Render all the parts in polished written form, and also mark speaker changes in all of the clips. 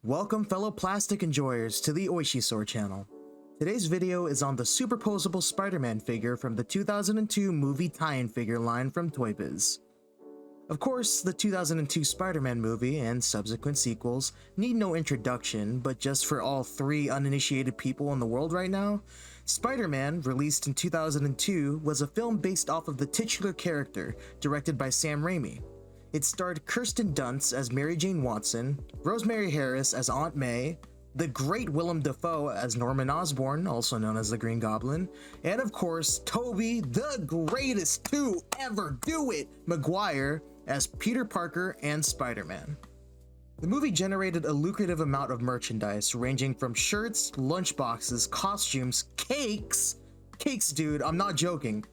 Speaker 1: Welcome fellow plastic enjoyers to the Oishisor channel. Today's video is on the superposable Spider-Man figure from the 2002 movie tie-in figure line from Toybiz. Of course, the 2002 Spider-Man movie and subsequent sequels need no introduction, but just for all three uninitiated people in the world right now, Spider-Man, released in 2002, was a film based off of the titular character, directed by Sam Raimi. It starred Kirsten Dunst as Mary Jane Watson, Rosemary Harris as Aunt May, the great Willem Dafoe as Norman Osborn, also known as the Green Goblin, and of course, Tobey, the greatest to ever do it, Maguire, as Peter Parker and Spider-Man. The movie generated a lucrative amount of merchandise, ranging from shirts, lunchboxes, costumes, cakes, dude, I'm not joking.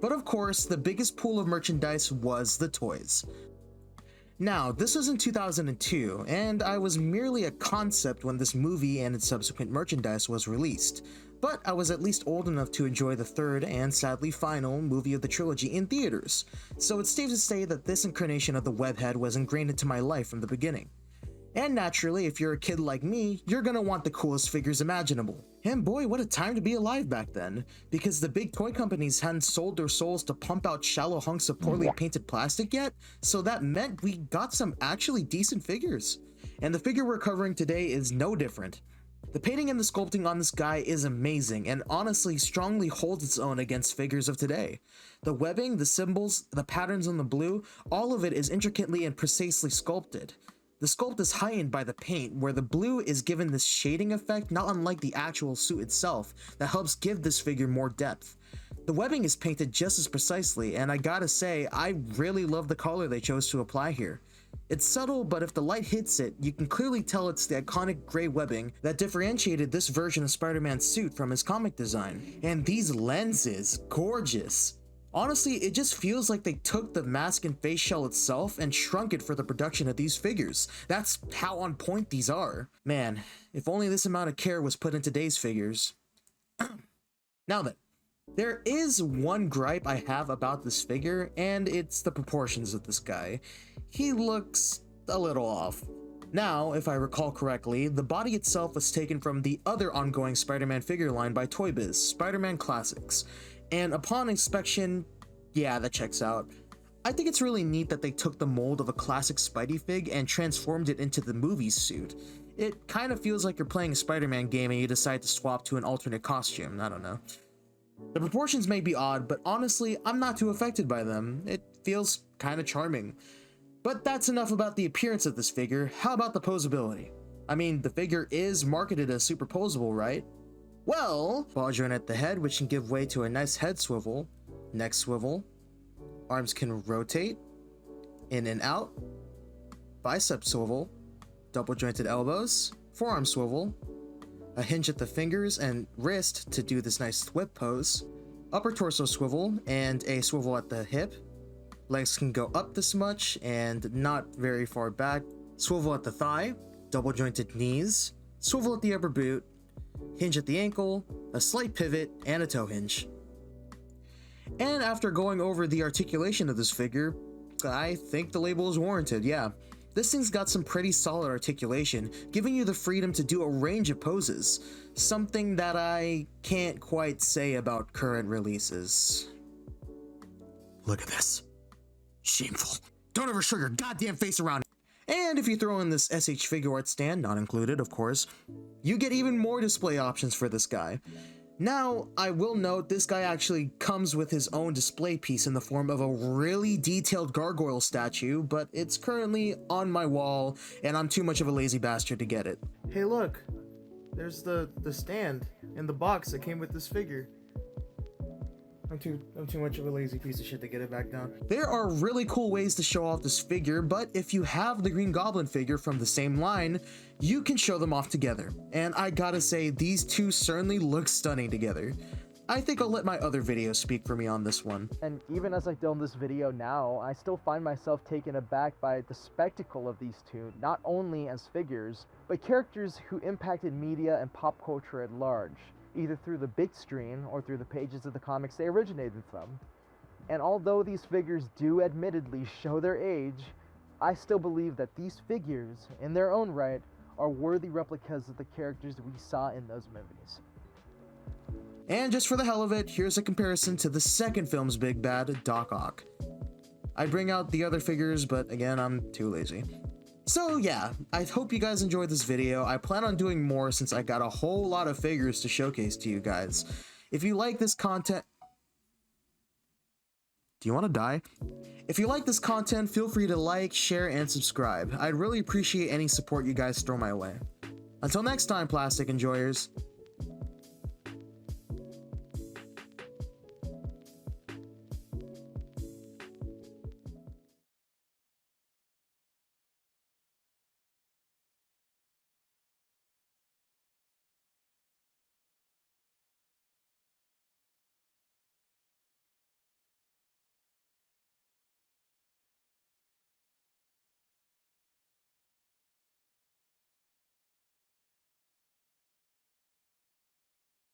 Speaker 1: But of course, the biggest pool of merchandise was the toys. Now, this was in 2002, and I was merely a concept when this movie and its subsequent merchandise was released, but I was at least old enough to enjoy the third and sadly final movie of the trilogy in theaters, so it's safe to say that this incarnation of the webhead was ingrained into my life from the beginning. And naturally, if you're a kid like me, you're gonna want the coolest figures imaginable. And boy, what a time to be alive back then, because the big toy companies hadn't sold their souls to pump out shallow hunks of poorly painted plastic yet, so that meant we got some actually decent figures. And the figure we're covering today is no different. The painting and the sculpting on this guy is amazing, and honestly strongly holds its own against figures of today. The webbing, the symbols, the patterns on the blue, all of it is intricately and precisely sculpted. The sculpt is heightened by the paint, where the blue is given this shading effect not unlike the actual suit itself that helps give this figure more depth. The webbing is painted just as precisely, and I gotta say, I really love the color they chose to apply here. It's subtle, but if the light hits it, you can clearly tell it's the iconic gray webbing that differentiated this version of Spider-Man's suit from his comic design. And these lenses, gorgeous. Honestly, it just feels like they took the mask and face shell itself and shrunk it for the production of these figures. That's how on point these are. Man, if only this amount of care was put in today's figures. Now then, there is one gripe I have about this figure, and it's the proportions of this guy. He looks a little off. Now, if I recall correctly, the body itself was taken from the other ongoing Spider-Man figure line by Toybiz, Spider-Man Classics. And upon inspection, yeah, that checks out. I think it's really neat that they took the mold of a classic Spidey fig and transformed it into the movie suit. It kind of feels like you're playing a Spider-Man game and you decide to swap to an alternate costume, I don't know. The proportions may be odd, but honestly, I'm not too affected by them. It feels kind of charming. But that's enough about the appearance of this figure. How about the posability? I mean, the figure is marketed as superposable, right? Well, quadrant at the head, which can give way to a nice head swivel, neck swivel, arms can rotate, in and out, bicep swivel, double jointed elbows, forearm swivel, a hinge at the fingers and wrist to do this nice whip pose, upper torso swivel and a swivel at the hip, legs can go up this much and not very far back, swivel at the thigh, double jointed knees, swivel at the upper boot, hinge at the ankle, a slight pivot, and a toe hinge. And after going over the articulation of this figure, I think the label is warranted, yeah. This thing's got some pretty solid articulation, giving you the freedom to do a range of poses, something that I can't quite say about current releases. Look at this. Shameful. Don't ever show your goddamn face around. And if you throw in this SH figure art stand, not included of course, you get even more display options for this guy. Now, I will note this guy actually comes with his own display piece in the form of a really detailed gargoyle statue, but it's currently on my wall and I'm too much of a lazy bastard to get it. Hey look, there's the stand and the box that came with this figure. I'm too much of a lazy piece of shit to get it back down. There are really cool ways to show off this figure, but if you have the Green Goblin figure from the same line, you can show them off together. And I gotta say, these two certainly look stunning together. I think I'll let my other videos speak for me on this one.
Speaker 2: And even as I film this video now, I still find myself taken aback by the spectacle of these two, not only as figures, but characters who impacted media and pop culture at large, either through the big screen or through the pages of the comics they originated from. And although these figures do admittedly show their age, I still believe that these figures, in their own right, are worthy replicas of the characters we saw in those movies.
Speaker 1: And just for the hell of it, here's a comparison to the second film's big bad, Doc Ock. I'd bring out the other figures, but again, I'm too lazy. So yeah, I hope you guys enjoyed this video. I plan on doing more since I got a whole lot of figures to showcase to you guys. If you like this content... Do you want to die? If you like this content, feel free to like, share, and subscribe. I'd really appreciate any support you guys throw my way. Until next time, plastic enjoyers,